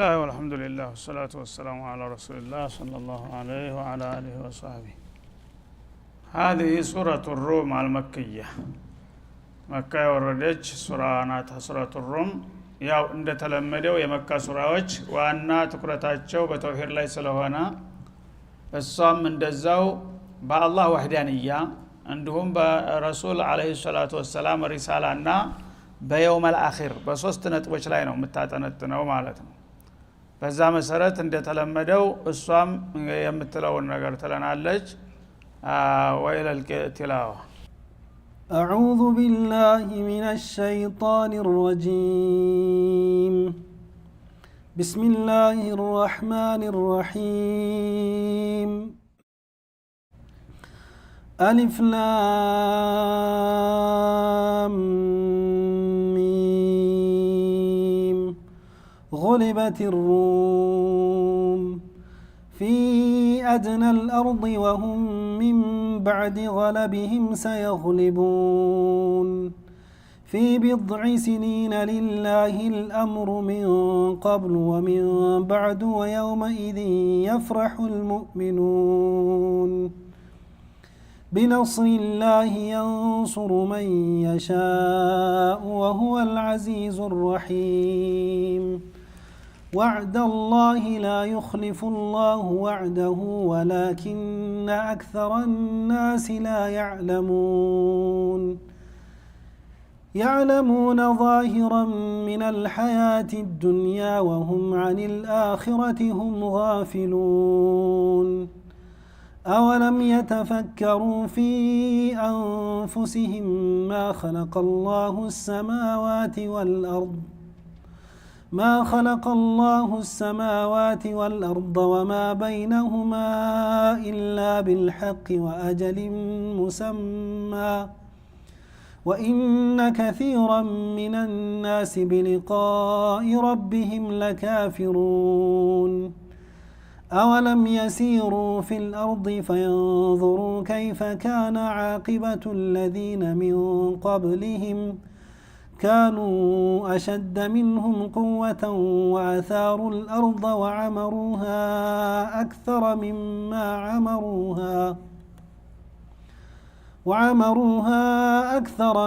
الله والحمد لله والصلاة والسلام على رسول الله صلى الله عليه وعلى آله وصحبه. هذه سورة الروم المكية. مكة وردج سورة ناتها سورة الروم ያው እንደተለመደው የመካ ሱራዎች ዋና ትኩረታቸው በተውሂድ ላይ ስለሆነ እሷም እንደዛው በአላህ ወህዳንያ እንዲሁም በረሱል አለይሂ ሰላቱ ወሰላም ሪሳላና በየውመል አኺር በሶስት ነጥቦች ላይ ነው የምታጠነጥነው ማለት ነው። በዛ መሰረት እንደተለመደው እሷም የምትለው ነገር ትለናለች። ወኢለል ቲላዋ أعوذ بالله من الشيطان الرجيم. بسم الله الرحمن الرحيم. ألف لام ميم. غلبت الروم في أدنى الأرض وهم من بعد غلبهم سيغلبون في بضع سنين لله الأمر من قبل ومن بعد ويومئذ يفرح المؤمنون بنصر الله ينصر من يشاء وهو العزيز الرحيم وعد الله لا يخلف الله وعده ولكن أكثر الناس لا يعلمون ظاهرا من الحياة الدنيا وهم عن الآخرة هم غافلون أولم يتفكروا في أنفسهم ما خلق الله السماوات والأرض وما بينهما إلا بالحق وأجل مسمى وإن كثيرا من الناس بلقاء ربهم لكافرون أولم يسيروا في الأرض فينظروا كيف كان عاقبة الذين من قبلهم كانوا أشد منهم قوة وأثاروا الأرض وعمروها أكثر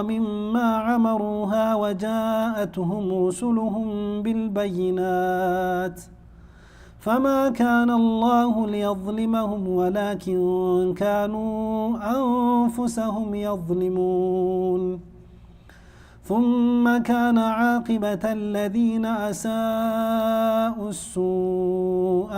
مما عمروها وجاءتهم رسلهم بالبينات فما كان الله ليظلمهم ولكن كانوا أنفسهم يظلمون ثم كان عاقبة الذين أساءوا السوء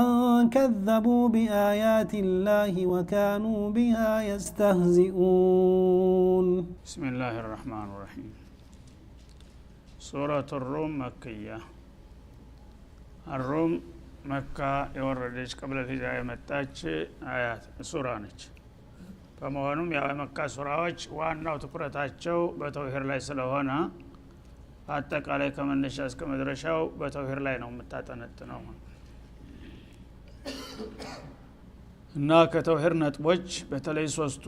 أن كذبوا بآيات الله وكانوا بها يستهزئون. بسم الله الرحمن الرحيم. سورة الروم مكية. الروم مكة يوردج قبل الهجرة متاج آيات سورة نج فمهنم يا مكة سورة وأنه تقرأتاቸው በተውሂድ ላይ ስለሆነ አጠቃላይ ከመነሻ እስከ መድረሻው በተውሂድ ላይ ነው የምታጠነጥነው እና ከተውሂድ ነጥቦች በተለይ ሶስቱ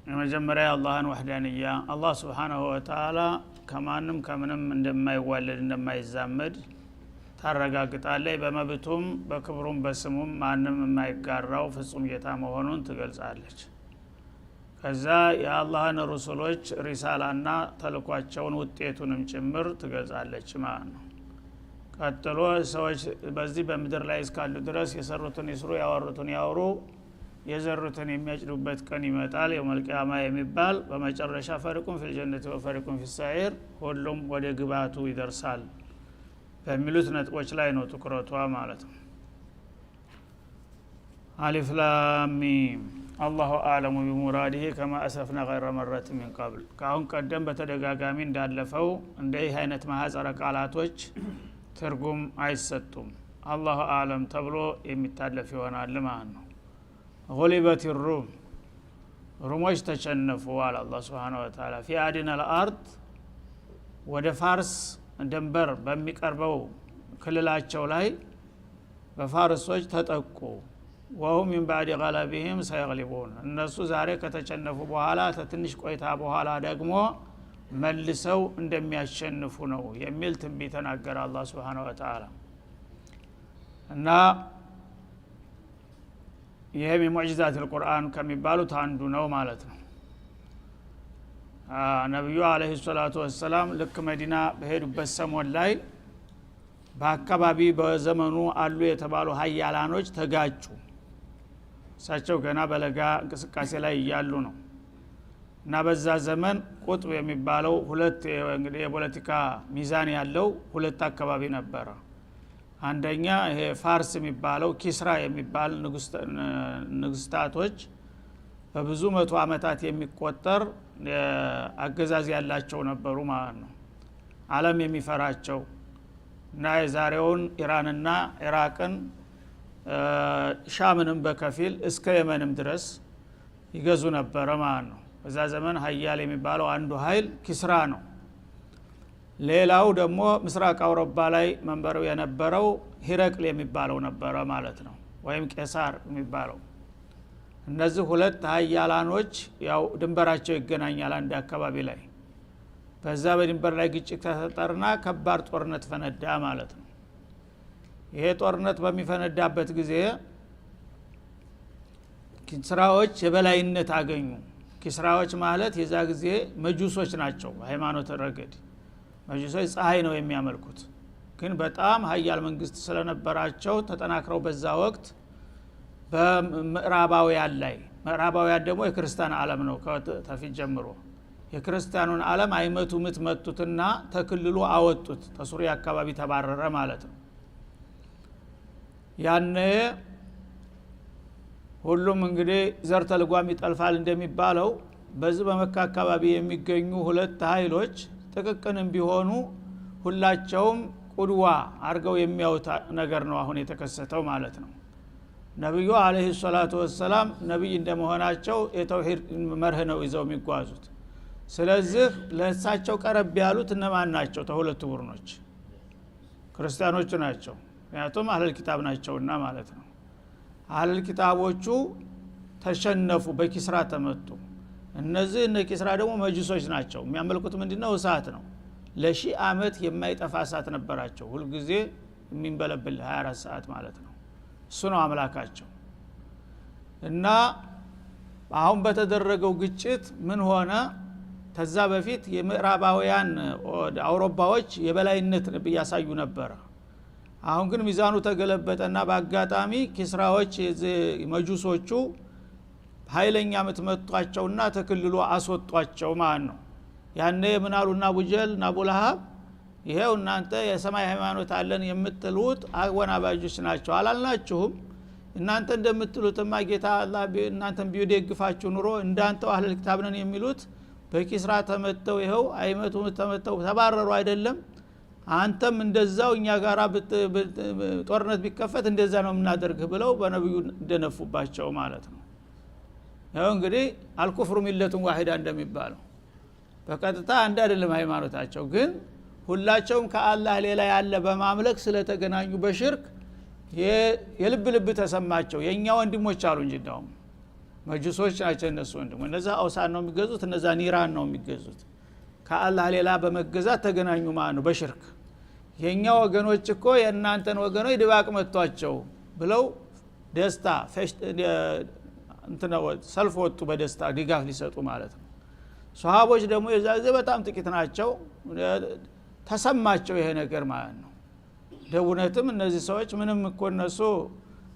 የመጀመሪያ አላህን ወህዳንያ አላህ Subhanahu Wa Ta'ala ከማንም ከምንም እንደማይዋለድ እንደማይዛመድ ታረጋግጣለች። በመብቱም በክብሩም በስሙም ማንም የማይጋራው ፍጹም ጌታ መሆኑን ትገልጻለች። ከዛ የአላህን ረሱሎች ሪሳላና ተልኳቸውን ውጤቱንም ጭምር ትገልጻለች ማለት ነው። ቀጥሎ ሰዎች በዚህ በምድር ላይ እስካሉ ድረስ የሰሩትን ይስሩ ያወሩትን ያወሩ የዘሩትን የሚያጭዱበት ቀን ይመጣል የውመል ቂያማ የሚባል በመጨረሻ ፈሪቁን ፊል ጀነቲ ወፈሪቁን ፊስ ሰዒር ሁሉም ወደ ግባቱ ይደርሳል በሚሉት ነጥቦች ላይ ነው ትኩረቷ ማለት ነው። አሊፍ ላም ሚም አላሁ አዕለሙ ቢሙራዲሂ ከማ አሰፍና ገይረ መረት ሚን ቀብል ካሁን ቀደም በተደጋጋሚ እንዳለፈው እንደዚህ አይነት ማህፀረ ቃላቶች ትርጉም አይሰጡም። አላሁ አዕለም ተብሎ የሚታለፍ ይሆናል ማለት ነው። غلبت الروم رومዎች ተሸነፉ አለ አላህ Subhanahu Wa Ta'ala في أدنى الأرض ወደ ፋርስ ደንበር በሚቀርበው ክልላቸው ላይ በፋርሶች ተጠቁ وهم من بعد غلبهم سيغلبون እነሱ ዛሬ ከተቸነፉ በኋላ ተትንሽ ቆይታ በኋላ ደግሞ መልሰው እንደሚያሸንፉ ነው የሚል ትንቢት ተናገረ አላህ Subhanahu Wa Ta'ala እና ይሄ ሙዕጂዛት አልቁርአን ከሚባሉት አንዱ ነው ማለት ነው። ነብዩ አለይሂ ሰላቱ ወሰለም ልክ መዲና በሄዱበት ሰሞን ላይ በአካባቢ በዘመኑ አሉ የተባሉ ሀያላኖች ተጋጩ። እሳቸው ገና በለጋ እንቅስቃሴ ላይ ያሉ ነው እና በዛ ዘመን ቁጥብ የሚባለው ሁለት እንግዲህ የፖለቲካ ሚዛን ያለው ሁለት አካባቢ ነበር። አንደኛ ይሄ ፋርስ የሚባለው ኪስራ የሚባል ንግስታቶች በብዙ መቶ አመታት የሚቆጠር አገዛዝ ያላቸው ነበሩ ማለት ነው። ዓለም የሚፈራቸው እና የዛሬውን ኢራንና ኢራቅን ሻምንም በከፊል እስከ የመንም ድረስ ይገዙ ነበር ማለት ነው። በዛ ዘመን ሀያል የሚባለው አንዱ ኃይል ኪስራ ነው። ሌላው ደግሞ ምስራቅ አውሮፓ ላይ መንበረው የነበረው ሂረቅል የሚባለው ነበር ማለት ነው፣ ወይም ቄሳር የሚባለው። እነዚህ ሁለት ሀያላኖች ያው ድንበራቸው ይገናኛል አንድ አካባቢ ላይ። በዛ በድንበር ላይ ግጭት ተፈጠረና ከባድ ጦርነት ፈነዳ ማለት ነው። ይሄ ጦርነት በሚፈነዳበት ጊዜ ኪስራዎች የበላይነት አገኙ። ኪስራዎች ማለት የዛ ጊዜ መጁሶች ናቸው። በሃይማኖት ረገድ መጁሶች ፀሐይ ነው የሚያመልኩት፣ ግን በጣም ሀያል መንግስት ስለነበራቸው ተጠናክረው በዛ ወቅት በምዕራባውያን ላይ፣ ምዕራባውያን ደግሞ የክርስቲያን ዓለም ነው ከፊት ጀምሮ የክርስቲያኑን ዓለም አይመቱ መቱትና ተክልሉ አወጡት። ተሱሪያ አካባቢ ተባረረ ማለት ነው። ያኔ ሁሉም እንግዲህ ዘር ተልጓም ይጠልፋል እንደሚባለው በዚህ በመካ አካባቢ የሚገኙ ሁለት ኃይሎች ጥቅቅንም ቢሆኑ ሁላቸውም ቁድዋ አርገው የሚያዩት ነገር ነው አሁን የተከሰተው ማለት ነው። ነብዩ አለይሂ ሰላቱ ወሰለም ነብይ እንደመሆናቸው የተውሂድ መርህ ነው ይዘው የሚጓዙት። ስለዚህ ለእሳቸው ቀረብ ያሉት እነማን ናቸው? ተሁለቱ ቡድኖች ክርስቲያኖች ናቸው። ምክንያቱም አህለል ኪታብ ናቸውና ማለት ነው። አህለል ኪታቦቹ ተሸነፉ፣ በኪስራ ተመቱ። እነዚህ እነ ኪስራ ደግሞ መጁሶች ናቸው። የሚያመልኩት ምንድነው? እሳት ነው። ለሺህ አመት የማይጠፋ እሳት ነበራቸው፣ ሁሉ ጊዜ የሚንበለብል 24 ሰዓት ማለት ነው። እሱ ነው አምላካቸው። እና አሁን በተደረገው ግጭት ምን ሆነ? ተዛ በፊት የምዕራባውያን አውሮፓዎች የበላይነት ያሳዩ ነበር። አሁን ግን ሚዛኑ ተገለበጠና በአጋጣሚ ኪስራዎች መጁሶቹ ኃይለኛ ምትመቷቸውና ተክልሎ አስወጧቸው ማለት ነው። ያኔ ምናሉና አቡጀህልና አቡለሃብ ይሄው እናንተ የሰማይ ሃይማኖት አለን የምትሉት አወናባጆች ናቸው አላልናችሁም? እናንተ እንደምትሉትማ ጌታ አላህ እናንተን ቢደግፋችሁ ኑሮ እንዳንተው አህለል ኪታብ ነን የሚሉት በኪስራ ተመተው ይሄው አይመቱ ተመተው ተባረሩ አይደለም? አንተም እንደዛው እኛ ጋራ ጦርነት ቢከፈት እንደዛ ነው የምናደርግህ ብለው በነብዩ እንደነፉባቸው ማለት ነው። ያው እንግዲህ አልኩፍሩ ሚለቱን ዋሂዳ እንደሚባለው በቀጥታ አንድ አይደለም ሃይማኖታቸው፣ ግን ሁላቸውም ከአላህ ሌላ ያለ በማምለክ ስለተገናኙ በሽርክ የልብ ልብ ተሰማቸው። የኛ ወንድሞች አሉ እንጂ እንደውም መጁሶች ናቸው እነሱ ወንድሞች። እነዛ አውሳን ነው የሚገዙት፣ እነዛ ኒራን ነው የሚገዙት። ከአላህ ሌላ በመገዛት ተገናኙ ማለት ነው በሽርክ። የኛ ወገኖች እኮ የእናንተን ወገኖች ድባቅ መቷቸው ብለው ደስታ ሰልፍ ወጡ፣ በደስታ ድጋፍ ሊሰጡ ማለት ነው። ሷሃቦች ደግሞ የዛ ጊዜ በጣም ጥቂት ናቸው፣ ተሰማቸው ይሄ ነገር ማለት ነው። ደውነትም እነዚህ ሰዎች ምንም እኮ እነሱ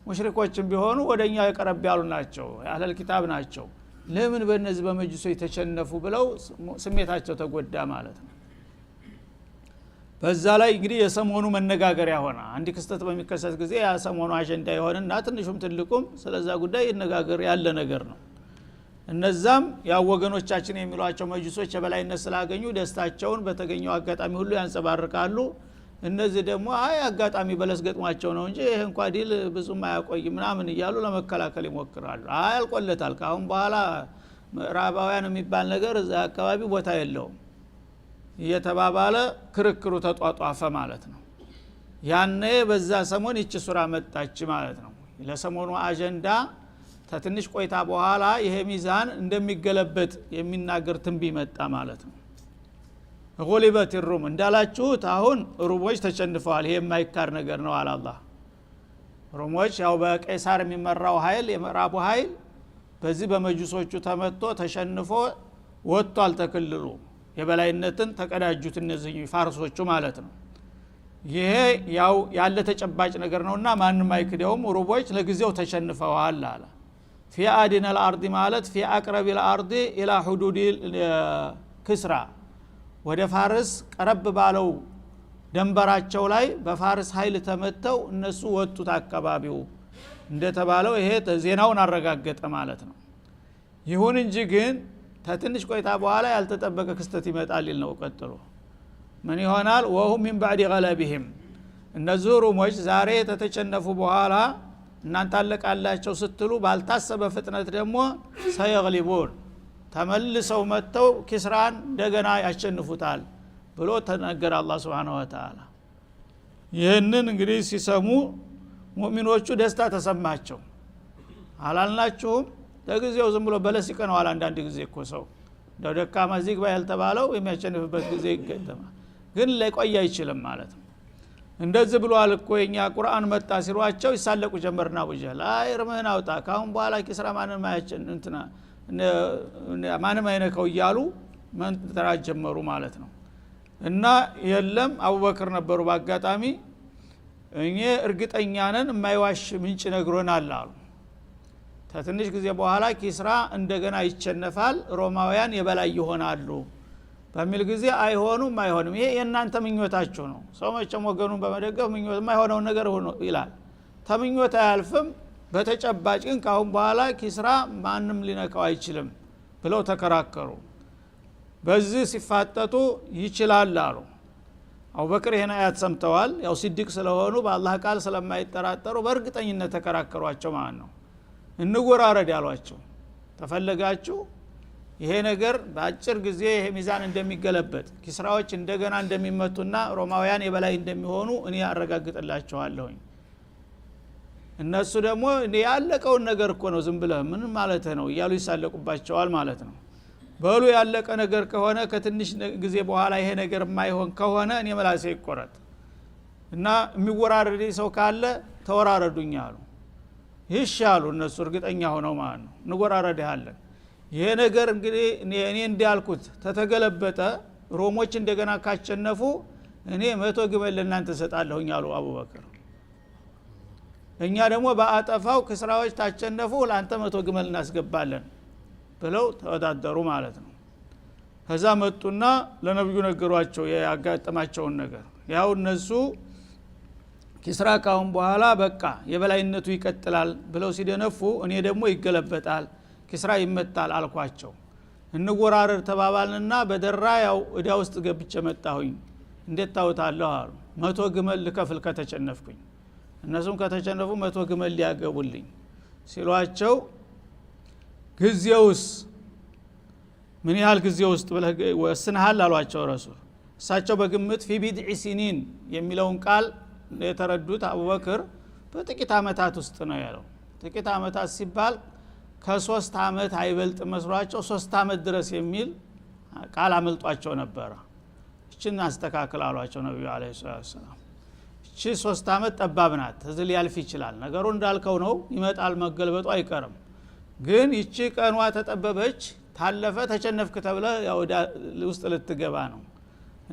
ሙሽሪኮችም ቢሆኑ ወደኛ የቀረብ ያሉ ናቸው፣ አህለል ኪታብ ናቸው፣ ለምን በእነዚህ በመጁሶች ተቸነፉ ብለው ስሜታቸው ተጎዳ ማለት ነው። በዛ ላይ እንግዲህ የሰሞኑ መነጋገሪያ ሆነ። አንድ ክስተት በሚከሰት ጊዜ ያ ሰሞኑ አጀንዳ ይሆንና ትንሹም ትልቁም ስለዛ ጉዳይ ይነጋገር ያለ ነገር ነው። እነዛም ያው ወገኖቻችን የሚሏቸው መጁሶች የበላይነት ስላገኙ ደስታቸውን በተገኘው አጋጣሚ ሁሉ ያንጸባርቃሉ። እነዚህ ደግሞ አይ አጋጣሚ በለስ ገጥሟቸው ነው እንጂ ይሄ እንኳን ዲል ብዙም አያቆይ ምናምን እያሉ ለመከላከል ይሞክራሉ። አይ አልቆለታል፣ ካሁን በኋላ ምዕራባውያን የሚባል ነገር እዛ አካባቢ ቦታ የለውም እየተባባለ ክርክሩ ተጧጧፈ ማለት ነው። ያኔ በዛ ሰሞን ይቺ ሱራ መጣች ማለት ነው። ለሰሞኑ አጀንዳ ተትንሽ ቆይታ በኋላ ይሄ ሚዛን እንደሚገለበጥ የሚናገር ትንቢት መጣ ማለት ነው። غلبت الروم እንዳላችሁት አሁን ሩሞች ተሸንፈዋል። ይሄ የማይካር ነገር ነው አለ አላህ። ሩሞች ያው በቄሳር የሚመራው ኃይል የምዕራቡ ኃይል በዚህ በመጁሶቹ ተመቶ ተሸንፎ ወጥቷል ተከልሉ የበላይነትን ተቀዳጁት እነዚህ ፋርሶቹ ማለት ነው። ይሄ ያው ያለ ተጨባጭ ነገር ነውና ማንንም አይክደውም። ሩቦች ለጊዜው ተሸንፈዋል አለ። في ادنى الارض ማለት في اقرب الارض الى حدود كسرى ወደ ፋርስ ቀረብ ባለው ደንበራቸው ላይ በፋርስ ኃይል ተመተው እነሱ ወጡት አካባቢው እንደተባለው ይሄ ዜናውን አረጋገጠ ማለት ነው። ይሁን እንጂ ግን ተትንሽ ቆይታ በኋላ ያልተጠበቀ ክስተት ይመጣል ነው ቀጥሎ ምን ይሆናል? وهم من بعد غلبهم እነዚህ ሩሞች ዛሬ ተተቸነፉ በኋላ እናንተ አለቃላቸው ስትሉ ባልታሰበ ፍጥነት ደግሞ ሰይግሊቡን ተመልሰው መተው ኪስራን እንደገና ያሸንፉታል ብሎ ተናገረ አላህ Subhanahu Wa Ta'ala። ይህንን እንግዲህ ሲሰሙ ሙእሚኖቹ ደስታ ተሰማቸው። አላልናችሁም ለጊዜው ዝም ብሎ በለስ ይቀነዋል። አንዳንድ ጊዜ እኮ ሰው ደካማ ዚግባ ያልተባለው የሚያሸንፍበት ጊዜ ይገጠማል፣ ግን ላይቆይ አይችልም ማለት ነው። እንደዚህ ብሏል እኮ የኛ ቁርአን መጣ ሲሯቸው ይሳለቁ ጀመርና ወጀላ አይርመን አውጣ ካሁን በኋላ ኪስራ ማንን ማያችን እንትና ማንም አይነከው እያሉ መንተራጅ ጀመሩ ማለት ነው። እና የለም አቡበክር ነበሩ በአጋጣሚ እኛ እርግጠኛ ነን የማይዋሽ ምንጭ ነግሮናል አሉ። ተትንሽ ጊዜ በኋላ ኪስራ እንደገና ይቸነፋል፣ ሮማውያን የበላይ ይሆናሉ በሚል ጊዜ አይሆኑም ይሄ የእናንተ ምኞታችሁ ነው። ሰው መቼም ወገኑን በመደገፍ ምኞት የማይሆነው ነገር ሆኖ ይላል። ተምኞት አያልፍም። በተጨባጭ ግን ካሁን በኋላ ኪስራ ማንም ሊነካው አይችልም ብለው ተከራከሩ። በዚህ ሲፋጠጡ ይችላል አሉ። አቡበክር ይሄን አያት ሰምተዋል። ያው ሲድቅ ስለሆኑ በአላህ ቃል ስለማይጠራጠሩ በእርግጠኝነት ተከራከሯቸው ማለት ነው። እንወራረድ ያሏቸው ተፈለጋችሁ ይሄ ነገር በአጭር ጊዜ ይሄ ሚዛን እንደሚገለበጥ ኪስራዎች እንደገና እንደሚመቱና ሮማውያን የበላይ እንደሚሆኑ እኔ አረጋግጥላችኋለሁ። እነሱ ደግሞ ያለቀውን ነገር እኮ ነው ዝም ብለህ ምን ማለት ነው እያሉ ይሳለቁባቸዋል ማለት ነው። በሉ ያለቀ ነገር ከሆነ ከትንሽ ጊዜ በኋላ ይሄ ነገር የማይሆን ከሆነ እኔ መላሴ ይቆረጥ እና የሚወራረድ ሰው ካለ ተወራረዱኝ አሉ። ይሻሉ እነሱ እርግጠኛ ሆነው ማለት ነው እንወራረድሃለን። ይሄ ነገር እንግዲህ እኔ እንዲያልኩት ተተገለበጠ ሮሞች እንደገና ካቸነፉ እኔ 100 ግመል ለእናንተ ሰጣለሁኝ አሉ አቡበክር። እኛ ደግሞ በአጠፋው ክስራዎች ታቸነፉ ለአንተ 100 ግመል እናስገባለን ብለው ተወዳደሩ ማለት ነው። ከዛ መጡና ለነብዩ ነገሯቸው ያጋጠማቸውን ነገር። ያው እነሱ ኪስራ ካሁን በኋላ በቃ የበላይነቱ ይቀጥላል ብለው ሲደነፉ እኔ ደግሞ ይገለበጣል ኪስራ ይመታል አልኳቸው። እንወራረድ ተባባልንና በደራ ያው እዳ ውስጥ ገብቼ መጣሁኝ። እንዴት ታውታለህ አሉ። 100 ግመል ልከፍል ከተቸነፍኩኝ እነሱም ከተቸነፉ 100 ግመል ሊያገቡልኝ ሲሏቸው ጊዜውስ ምን ያህል ጊዜ ውስጥ ብለህ ወስነሃል አሏቸው ረሱል። እሳቸው በግምት في بضع سنين የሚለውን ቃል የተረዱት አቡበክር በጥቂት አመታት ውስጥ ነው ያለው። ጥቂት አመታት ሲባል ከ3 አመት አይበልጥ መስሏቸው 3 አመት ድረስ የሚል ቃል አመልጧቸው ነበር። እቺን አስተካክል አሏቸው ነብዩ አለይሂ ሰላም። እቺ 3 አመት ጠባብ ናት፣ እዚህ ያልፍ ይችላል። ነገሩ እንዳልከው ነው ይመጣል፣ መገልበጡ አይቀርም። ግን እቺ ቀኗ ተጠበበች ታለፈ ተቸነፍክ ተብለ ያው ውስጥ ልትገባ ነው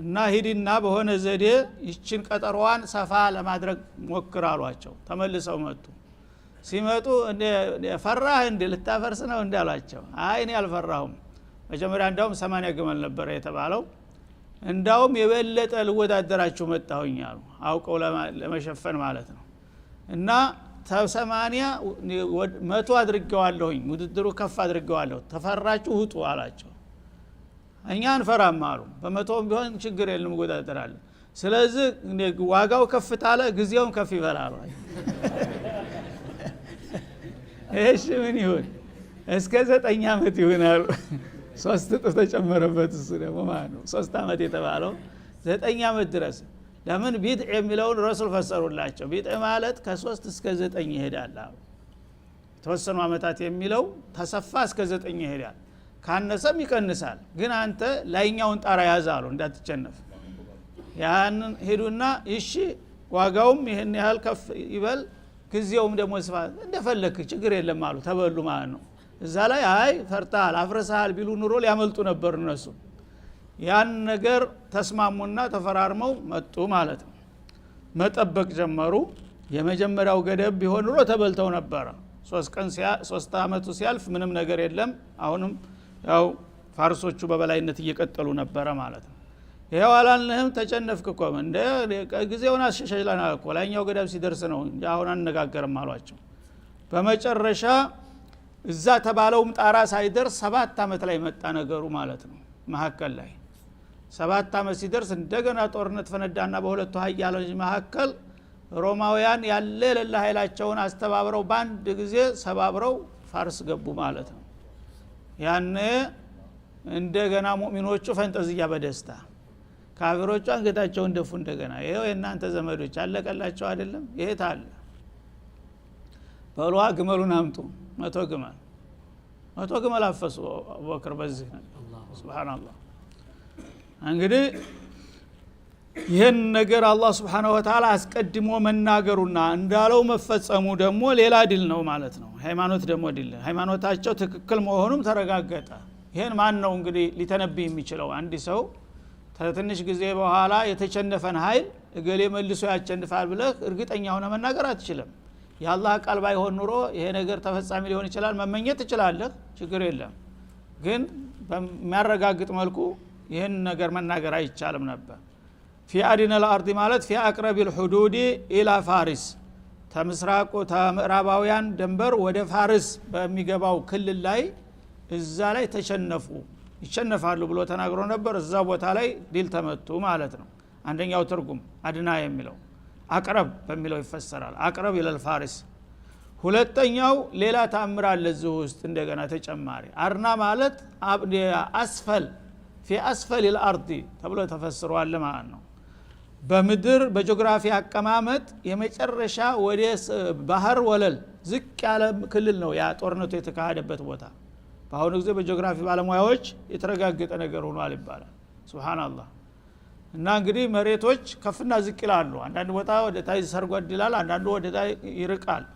እና ሂድና በሆነ ዘዴ እቺን ቀጠሮዋን ሰፋ ለማድረግ ሞክር አሏቸው። ተመልሰው መጡ። ሲመጡ ፈራህ እንዴ ልታፈርስ ነው እንዳላቸው አይ እኔ አልፈራሁም። መጀመሪያ እንዳውም 80 ግመል ነበር የተባለው፣ እንዳውም የበለጠ ልወዳደራችሁ መጣሁኝ አሉ። አውቀው ለመሸፈን ማለት ነው። እና 80 100 አድርገዋለሁኝ፣ ውድድሩ ከፍ አድርገዋለሁ፣ ተፈራችሁ ውጡ አላቸው። እኛ አንፈራም አሉ። በ100 ቢሆን ችግር የለም እንወዳደራለን። ስለዚህ ዋጋው ከፍ ታለ ጊዜውም ከፍ ይበላል። እሺ ምን ይሁን እስከ 9 አመት ይሆናል። 3 እጥፍ ተጨመረበት እሱ ደግሞ ማለት ነው። 3 አመት የተባለው 9 አመት ድረስ ለምን ቢድዕ የሚለውን ረሱል ፈሰሩላቸው ቢድዕ ማለት ከ3 እስከ 9 ይሄዳል ተወሰኑ አመታት የሚለው ተሰፋ እስከ 9 ይሄዳል ካነሰም ይቀንሳል ግን አንተ ላይኛውን ጣራ ያዛሉ እንዳትጨነፍ ያን ሄዱና እሺ ዋጋውም ይሄን ያህል ከፍ ይበል ግዚያውም ደግሞ ስፋት እንደፈለክ ችግር የለም አሉ ተበሉ ማለት ነው እዛ ላይ አይ ፈርታል አፍረሳል ቢሉ ኑሮ ሊያመልጡ ነበር እነሱ ያን ነገር ተስማሙና ተፈራርመው መጡ ማለት ነው መጠበቅ ጀመሩ የመጀመሪያው ገደብ ቢሆን ኑሮ ተበልተው ነበር 3 አመቱ ሲያልፍ ምንም ነገር የለም አሁንም ያው ፋርሶቹ በበላይነት እየቀጠሉ ነበር ማለት ነው ይሄው አላልነህም ተጨነፍክ እኮ እንደ ጊዜውን አሸሸለናል እኮ ላይኛው ገደብ ሲደርስ ነው አሁን አንነጋገርም አሏቸው በመጨረሻ እዛ ተባለውም ጣራ ሳይደርስ 7 አመት ላይ መጣ ነገሩ ማለት ነው መሐከል ላይ 7 አመት ሲደርስ እንደገና ጦርነት ፈነዳና በሁለቱ ኃያሎች መሐከል ሮማውያን ያለ ለላ ኃይላቸውን አስተባብረው ባንድ ጊዜ ሰባብረው ፋርስ ገቡ ማለት ነው ያኔ እንደገና ሙእሚኖቹ ፈንጠዝያ በደስታ ካፊሮቹ አንገታቸውን ደፉ እንደገና ይሄው የናንተ ዘመዶች አለቀላቸው አይደለም ይሄ ታለ በሏ ግመሉን አምጡ 100 ግመል አፈሱ አቡበክር በዚህ ሱብሃንአላህ እንግዲህ ይሄን ነገር አላህ Subhanahu Wa Ta'ala አስቀድሞ መናገሩና እንዳለው መፈጸሙ ደግሞ ሌላ ድል ነው ማለት ነው ሃይማኖት ደግሞ ድል ሃይማኖታቸው ትክክል መሆኑም ተረጋገጠ ይሄን ማን ነው እንግዲህ ሊተነብይ የሚችለው አንድ ሰው ትንሽ ጊዜ በኋላ የተቸነፈን ኃይል እገሌ መልሶ ያቸንፋል ብለህ እርግጠኛ ሆነ መናገር አትችልም ያላህ ቃል ባይሆን ኑሮ ይሄ ነገር ተፈጻሚ ሊሆን ይችላል መመኘት ትችላለህ ችግር የለም ግን በሚያረጋግጥ መልኩ ይሄን ነገር መናገር አይቻልም ነበር في أدنى الأرض ማለት في أقرب الحدود إلى فارس ተምስራቁ ተምዕራባውያን ድንበር ወደ ፋርስ በሚገባው ክልል ላይ እዛ ላይ ተሸነፉ ይሸነፋሉ ብሎ ተናግሮ ነበር እዛ ቦታ ላይ ድል ተመቱ ማለት ነው አንደኛው ትርጉም አድና የሚለው አቅረብ በሚለው ይፈሰራል አቅረብ ኢለል ፋሪስ ሁለተኛው ሌላ ተአምር አለ እዚህ ውስጥ እንደገና ተጨማሪ አርና ማለት አስፈል في أسفل الأرض ተብሎ ተፈስሯል ማለት ነው በምድር በጂኦግራፊ አቀማመጥ የመጨረሻ ወደ ባህር ወለል ዝቅ ያለ ክልል ነው ያ ጦርነቱ የተካሄደበት ቦታ በአሁኑ ጊዜ በጂኦግራፊ ባለሙያዎች የተረጋገጠ ነገር ሆኗል ይባላል ሱብሃንአላህ እና እንግዲህ መሬቶች ከፍና ዝቅ ይላሉ አንዳንድ ቦታ ወደ ታይ ሰርጓድ ይላል አንዳንዱ ወደ ታይ ይርቃል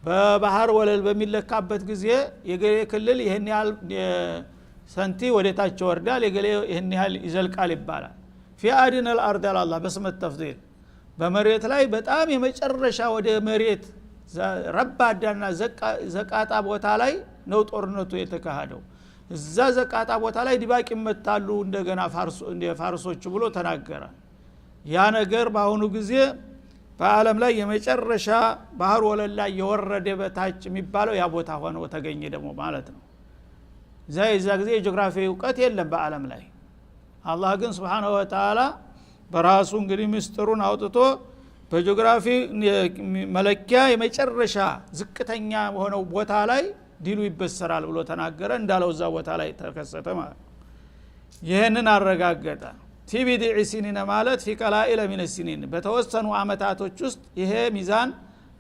በባህር ወለል በሚለካበት ጊዜ የገሌ ክልል ይሄን ያህል ሰንቲ ወደ ታች ወርዳል የገሌ ይሄን ያህል ይዘልቃል ይባላል في أدنى الأرض على الله باسم التفضيل በመሬት ላይ በጣም የመጨረሻ ወደ መሬት ረባዳና ዘቃጣ ቦታ ላይ ነው ጦርነቱ የተካሄደው እዛ ዘቃጣ ቦታ ላይ ዲባቅ ይመታሉ እንደገና ፋርሶች ብሎ ተናገረ ያ ነገር በአሁኑ ጊዜ በአለም ላይ የመጨረሻ ባህር ወለል ላይ የወረደ በታች የሚባለው ያ ቦታ ሆኖ ተገኘ ደግሞ ማለት ነው እዛ ጊዜ የጂኦግራፊ ዕውቀት የለም በአለም ላይ አላህ ግን Subhanahu Wa Ta'ala በራሱ እንግዲህ ምስጥሩን አውጥቶ በጂኦግራፊ መለኪያ የመጨረሻ ዝቅተኛ ሆነው ቦታ ላይ ዲሉ ይበሰራል ብሎ ተናገረ እንዳለው እዛ ቦታ ላይ ተከሰተ ማለት ይሄንን አረጋገጠ ቲቢዲዕ ሲኒን ማለት في قلائل من السنين በተወሰኑ አመታቶች ውስጥ ይሄ ሚዛን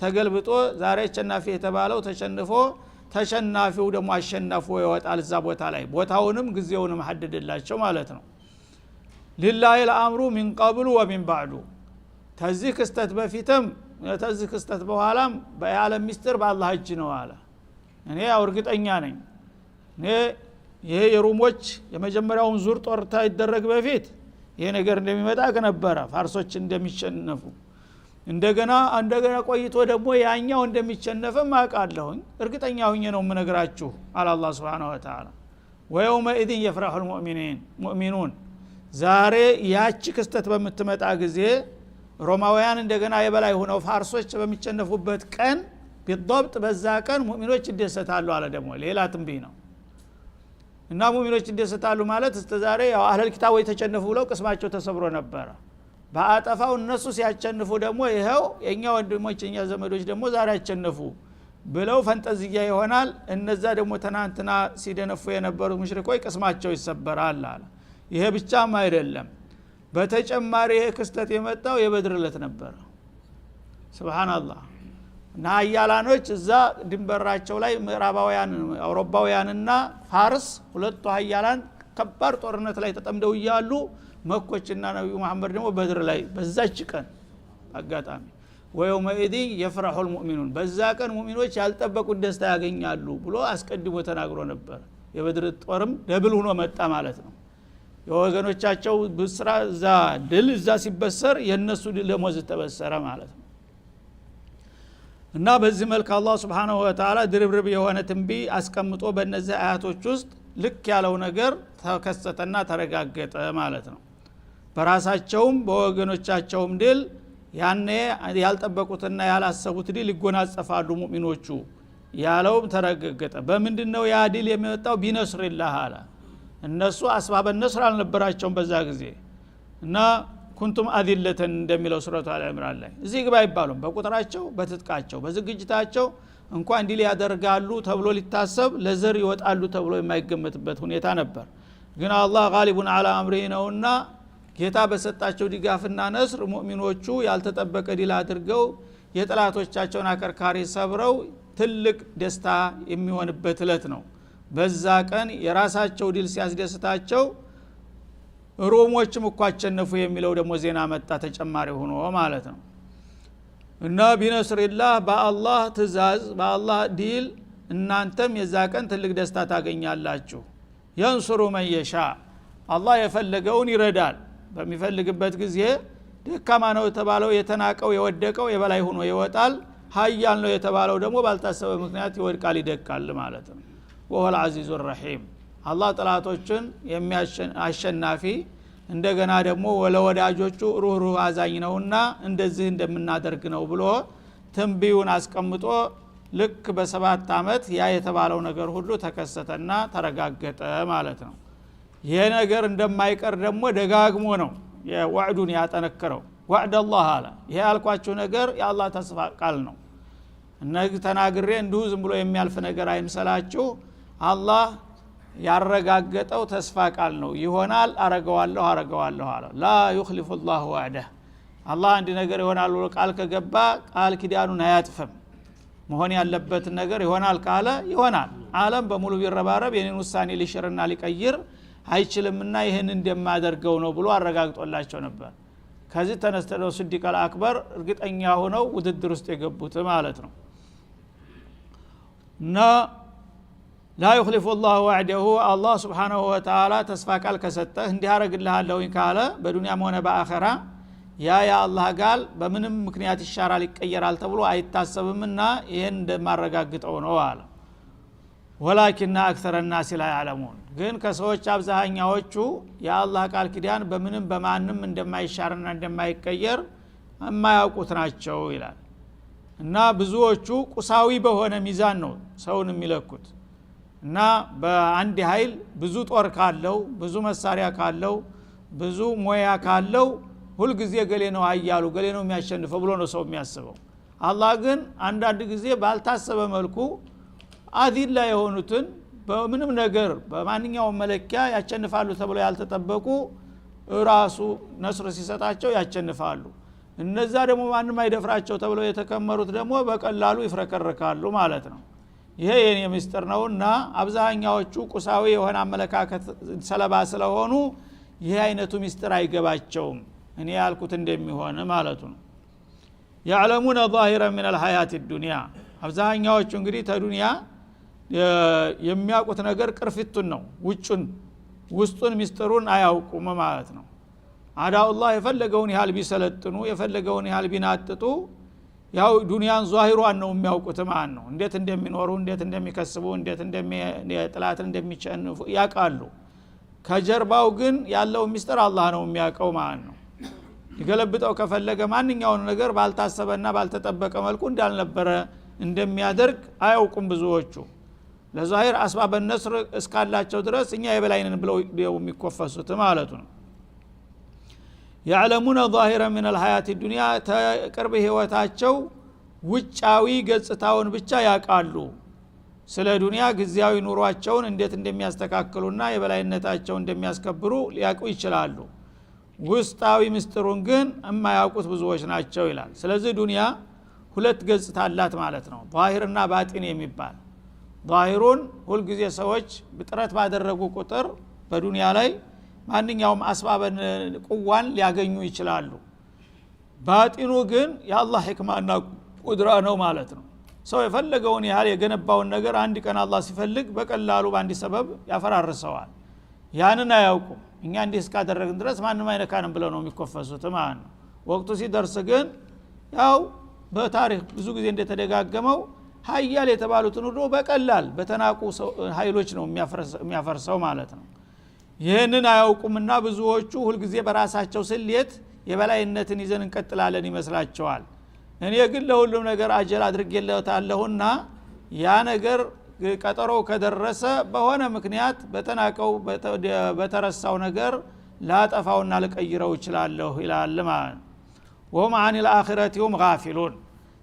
ተገልብጦ ዛሬ አሸናፊ የተባለው ተሸናፊው ደግሞ አሸናፊው ይወጣል እዛ ቦታ ላይ ቦታውንም ግዚያውንም ሐደደላቸው ማለት ነው لله الامر من قبل ومن بعد ተዚህ ክስተት በፊትም ተዚህ ክስተት በኋላም በዓለም ሚስጥር በአላህ እጅ ነው አለ እኔ አውርግጠኛ ነኝ እኔ ይሄ የሮሞች የመጀመሪያውን ዙር ጦርታ ይደረግ በፊት ይሄ ነገር እንደሚመጣ ከነበረ ፋርሶች እንደሚሸነፉ እንደገና ቆይቶ ደግሞ ያኛው እንደሚሸነፍም አውቃለሁኝ እርግጠኛ ሆኜ ነው የምነግራችሁ አለ አላህ Subhanahu Wa Ta'ala ويومئذ يفرح المؤمنون ዛሬ ያቺ ክስተት በመትመጣ ጊዜ ሮማውያን እንደገና የበላይ ሆነው ፋርሶች በሚቸነፉበት ቀን بالضبط በዛ ቀን ሙእሚኖች ይደሰታሉ አለ ደግሞ ሌላ ትንቢት ነው እና ሙእሚኖች ይደሰታሉ ማለት ዛሬ ያው አህለል ኪታብ የተቸነፉ ብለው ቅስማቸው ተሰብሮ ነበር በአጠፋው እነሱ ሲያቸንፉ ደግሞ ይሄው የኛ ወንድሞች የኛ ዘመዶች ደግሞ ዛሬ ያቸነፉ ብለው ፈንጠዝያ ይሆናል እነዛ ደግሞ ተናንትና ሲደነፉ የነበሩ ሙሽሪኮች ቅስማቸው ይሰበራል አለ ይሄ ብቻም አይደለም በተጨማሪ ይሄ ክስተት የመጣው የበድር ዕለት ነበር ሱብሃንአላህ እና ሀያላኖች እዛ ድንበራቸው ላይ ምዕራባውያን አውሮፓውያንና ፋርስ ሁለቱ ሀያላን ከባድ ጦርነት ላይ ተጠምደው ይያሉ መኮችና ነብዩ መሐመድ ደግሞ በድር ላይ በዛች ቀን አጋጣሚ ወየውመኢዲ የፍረሁል ሙእሚኑን በዛ ቀን ሙእሚኖች ያልጠበቁት ደስታ ያገኛሉ ብሎ አስቀድሞ ተናግሮ ነበር የበድር ጦርም ደብል ሆኖ መጣ ማለት ነው የወገኖቻቸው ብስራ እዛ ድል እዛ ሲበሰር የነሱ ድል ለሞዝ ተበሰረ ማለት ነው እና በዚህ መልኩ አላህ Subhanahu Wa Ta'ala ድርብርብ የሆነ ትንቢይ አስቀምጦ በእነዚህ አያቶች ውስጥ ልክ ያለው ነገር ተከሰተና ተረጋገጠ ማለት ነው በራሳቸውም በወገኖቻቸውም ድል ያኔ ያልጠበቁትና ያላሰቡት ድል ይጎናጸፋሉ ሙእሚኖቹ ያለውም ተረጋገጠ በመንድነው ያ ድል የሚወጣው ቢነስሪላህ አለ እነሱ አስባበ ነስር አልነበራቸውም በዛ ጊዜ እና ኩንቱም አዲለተን እንደሚለው ሱረቱ አለ ኢምራን ላይ እዚህ ግባ ይባሉም በቁጥራቸው በትጥቃቸው በዝግጅታቸው እንኳን ድል ያደርጋሉ ተብሎ ሊታሰብ ለዘር ይወጣሉ ተብሎ የማይገመትበት ሁኔታ ነበር ግን አላህ ጋሊቡን አላ አምሪ ነውና ጌታ በሰጣቸው ድጋፍና ነስር ሙእሚኖቹ ያልተጠበቀ ድል አድርገው የጥላቶቻቸውን አከርካሪ ሰብረው ትልቅ ደስታ የሚሆንበት ዕለት ነው በዛ ቀን የራሳቸው ድል ሲያስደስታቸው ሮሞችም እኮ አቸነፉ የሚለው ደግሞ ዜና መጣ ተጨማሪ ሆኖ ማለት ነው እና ቢነስሪላህ በአላህ ትእዛዝ በአላህ ዲል እናንተም የዛ ቀን ትልቅ ደስታ ታገኛላችሁ ينصر من يشاء አላህ የፈለገውን ይረዳል በሚፈልግበት ጊዜ ደካማ ነው የተባለው የተናቀው የወደቀው የበላይ ሆኖ ይወጣል ኃያል ነው የተባለው ደግሞ ባልታሰበ ምክንያት ይወድቃል ይደቃል ማለት ነው ወሁወ العزيز الرحيم አላህ ጥላቶችን የሚያሸናፊ እንደገና ደግሞ ወለወዳጆቹ ሩህሩህ አዛኝ ነውና እንደዚህ እንደምናደርግ ነው ብሎ ትንቢዩን አስቀምጦ ልክ በ7 አመት ያ የተባለው ነገር ሁሉ ተከሰተና ተረጋገጠ ማለት ነው ይሄ ነገር እንደማይቀር ደግሞ ደጋግሞ ነው የወዕዱን ያጠነከረው ወዕድ አላህ አለ ይሄ ያልኳችሁ ነገር የአላህ ተስፋ ቃል ነው እነዚህ ተናግሬ እንዲሁ ዝም ብሎ የሚያልፍ ነገር አይምሰላችሁ አላህ ያረጋገጠው ተስፋ ቃል ነው ይሆናል አረጋዋለሁ አለ ላ يخلف الله وعده አላህ አንድ ነገር ይሆናል ብሎ ቃል ከገባ ቃል ኪዳኑን አያጥፍም መሆን ያለበት ነገር ይሆናል ካለ ይሆናል ዓለም በሙሉ ቢረባረብ የኔን ውሳኔ ሊሽርና ሊቀይር አይችልምና ይሄን እንደማደርገው ነው ብሎ አረጋግጦላቸው ነበር ከዚህ ተነስተው ስዲቅ አልአክበር እርግጠኛ ሆነው ውድድር ውስጥ የገቡት ማለት ነው እና لا يخلف الله وعده الله سبحانه وتعالى تسفى قال كسته እንዲህ አረግልሃለሁ ካለ በዱንያም ሆነ በአኺራ ያ አላህ ቃል በምንም ምክንያት ይሻራል ይቀየራል ተብሎ አይታሰብምና ይሄን እንደማረጋግጠው ነው አለ ወላኪን አክثر الناس لا يعلمون ግን ከሰዎች አብዛኛዎቹ የአላህ ቃል ኪዳን በምንም በማንም እንደማይሻርና እንደማይቀየር የማያውቁት ናቸው ይላል እና ብዙዎቹ ቁሳዊ በሆነ ሚዛን ነው ሰውን የሚለኩት እና በአንድ ኃይል ብዙ ጦር ካለው ብዙ መሳሪያ ካለው ብዙ ሞያ ካለው ሁሉ ጊዜ ገሌ ነው አያሉ ገሌ ነው የሚያሸንፈው ብሎ ነው ሰው የሚያስበው አላህ ግን አንዳንድ ጊዜ ባልታሰበ መልኩ አዲላ የሆኑትን በምንም ነገር በማንኛውም መለኪያ ያሸንፋሉ ተብሎ ያልተጠበቁ ራሱ ነስር ሲሰጣቸው ያሸንፋሉ እነዛ ደግሞ ማንንም አይደፍራቸው ተብሎ የተከመሩት ደግሞ በቀላሉ ይፍረከረካሉ ማለት ነው ይሄ የኔ ምስጢር ነውና አብዛኛዎቹ ቁሳዊ የሆነ አመለካከት ሰለባ ስለሆኑ ይሄ አይነቱ ምስጢር አይገባቸውም እኔ ያልኩት እንደሚሆን ማለት ነው يعلمون ظاهرا من الحياه الدنيا አብዛኛዎቹ እንግዲህ ተዱንያ የሚያውቁት ነገር ቅርፊቱን ነው ውስጡን ምስጢሩን አያውቁም ማለት ነው አዳኡላህ የፈለገውን ያህል ቢሰለጥኑ የፈለገውን ያህል ቢናጥጡ ያው ዱንያን ዛሂሯን ነው የሚያውቁት ማለት ነው እንዴት እንደሚኖሩ እንዴት እንደሚከስቡ እንዴት እንደሚጥላት እንደሚጨንፉ ያቃሉ ከጀርባው ግን ያለው ምስጢር አላህ ነው የሚያውቀው ማለት ነው ይገለብጠው ከፈለገ ማንኛውን ነገር ባልታሰበና ባልተጠበቀ መልኩ እንዳልነበረ እንደሚያደርግ አያውቁም ብዙዎቹ ለዛሂር አስባብ النصر እስካላቸው ድረስ እኛ የበላይነን ብለው የሚኮፈሱት ማለት ነው يعلمون ظاهرا من الحياه الدنيا ተቅርብ ህይወታቸው ውጫዊ ገጽታውን ብቻ ያቃሉ ስለ ዱንያ ግዚያዊ ኑሯቸውን እንዴት እንደሚያስተካክሉና የበላይነታቸውን እንደሚያስከብሩ ሊያውቁ ይችላሉ ውስጣዊ ምስጥሩን ግን የማያውቁት ብዙዎች ናቸው ይላል። ስለዚህ ዱንያ ሁለት ገጽታ አላት ማለት ነው፣ ዛሂርና ባጢን የሚባል። ዛሂሩን ሁል ጊዜ ሰዎች ጥረት ባደረጉ ቁጥር በዱንያ ላይ ማንኛውም አስባበን ቁዋን ሊያገኙ ይችላሉ። ባጢኑ ግን የአላህ ህክማና ቁድራ ነው ማለት ነው። ሰው የፈለገውን ያህል የገነባውን ነገር አንድ ቀን አላህ ሲፈልግ በቀላሉ በአንድ ሰበብ ያፈራርሰዋል። ያንን አያውቁም። እኛ እንዲህ እስካደረግን ድረስ ማንም አይነካንም ብለው ነው የሚኮፈሱት ማለት ነው። ወቅቱ ሲደርስ ግን ያው በታሪክ ብዙ ጊዜ እንደተደጋገመው ሀያል የተባሉትን ሁሉ በቀላል በተናቁ ኃይሎች ነው የሚያፈርሰው ማለት ነው። ይህንን አያውቁምና ብዙዎቹ ሁልጊዜ በራሳቸው ስሌት የበላይነትን ይዘን እንቀጥላለን ይመስላቸዋል። እኔ ግን ለሁሉም ነገር አጀል አድርጌለታለሁና ያ ነገር ቀጠሮው ከደረሰ በሆነ ምክንያት በተናቀው በተረሳው ነገር ላጠፋውና ልቀይረው ይችላለሁ ይላል ማለት ነው። ወሁም አን الآخرة هم غافلون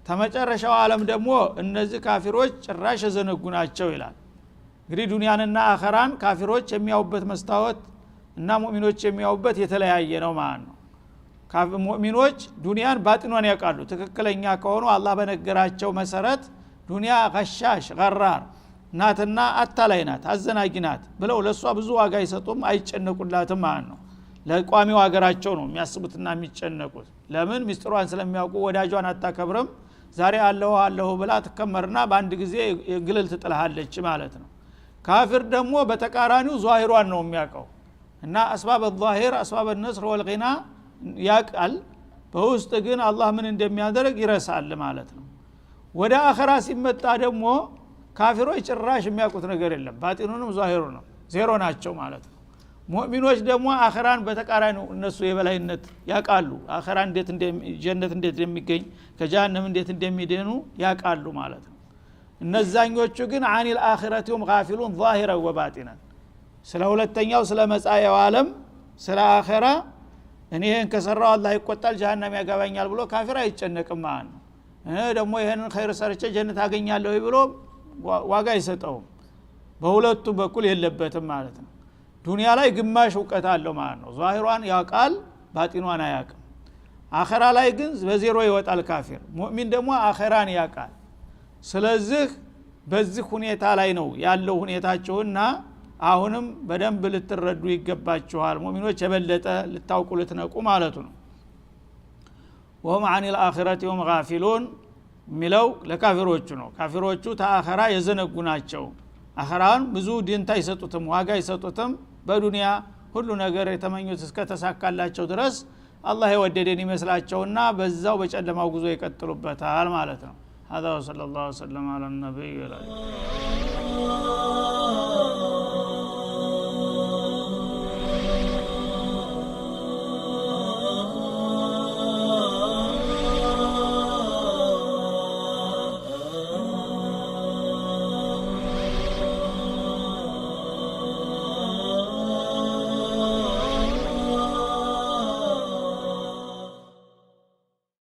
ተመጨረሻው ዓለም ደግሞ እነዚህ ካፊሮች ጭራሽ የዘነጉ ናቸው ይላል። እንግዲህ ዱንያንና አኸራን ካፊሮች የሚያዩበት መስታወት እና ሙእሚኖች የሚያዩበት የተለያየ ነው ማለት ነው። ሙእሚኖች ዱንያን ባጢኗን ያውቃሉ። ትክክለኛ ከሆኑ አላህ በነገራቸው መሰረት ዱንያ ገሻሽ ገራር ናትና አታላይ ናት፣ አዘናጊ ናት ብለው ለሷ ብዙ ዋጋ ይሰጡም አይጨነቁላትም ማለት ነው። ለቋሚው ሀገራቸው ነው የሚያስቡትና የሚጨነቁት። ለምን ሚስጥሯን ስለሚያውቁ ወዳጇን አታከብርም። ዛሬ አለሁ ብላ ተከመርና በአንድ ጊዜ ግልል ትጥልሃለች ማለት ነው። ካፊር ደግሞ በተቃራኒው ዛሂሯን ነው የሚያውቀው እና አስባብ الظاهر አስባብ النصر والغنى ያቃል። በውስጥ ግን አላህ ምን እንደሚያደርግ ይረሳል ማለት ነው። ወደ አኺራ ሲመጣ ደግሞ ካፊሮች ጭራሽ የሚያውቁት ነገር የለም። ባጢኑንም ዛሂሩንም ዜሮ ናቸው ማለት ነው። ሙእሚኖች ደግሞ አኺራን በተቃራኒው እነሱ የበላይነት ያቃሉ። አኺራ እንዴት ጀነት እንዴት እንደሚገኝ ከጀሃነም እንዴት እንደሚደኑ ያቃሉ ማለት ነው። እነዛኞቹ ግን عن الآخرة هم غافلون ظاهرا وباطنا ስለ ሁለተኛው ስለ መጻኤው ዓለም ስለ አኺራ እኔ ይሄን ከሰራው አላህ ይቆጣል ጀሃነም ያጋባኛል ብሎ ካፊር አይጨነቅም ማለት ነው። ደግሞ ይሄንን ኸይር ሰርቼ ጀነት አገኛለሁ ብሎ ዋጋ አይሰጠውም። በሁለቱ በኩል የለበትም ማለት ነው። ዱንያ ላይ ግማሽ ዕውቀት አለው ማለት ነው። ዛሂሯን ያውቃል፣ ባጢኗን አያውቅም። አኺራ ላይ ግን በዜሮ ይወጣል ካፊር። ሙእሚን ደግሞ አኺራን ያውቃል። ስለዚህ በዚህ ሁኔታ ላይ ነው ያለው ሁኔታቸውና አሁንም በደንብ ልትረዱ ይገባችኋል። ሙእሚኖች የበለጠ ልታውቁ ልትነቁ ማለቱ ነው። ወሁም عن الآخرة هم غافلون ሚለው ለካፊሮቹ ነው። ካፊሮቹ ተአኺራ የዘነጉ ናቸው። አኺራን ብዙ ዲንታ ይሰጡትም ዋጋ ይሰጡትም በዱንያ ሁሉ ነገር የተመኙት እስከ ተሳካላቸው ድረስ አላህ የወደደን ይመስላቸውና በዛው በጨለማው ጉዞ ይቀጥሉበታል ማለት ነው። هذا وصلى الله وسلم على النبي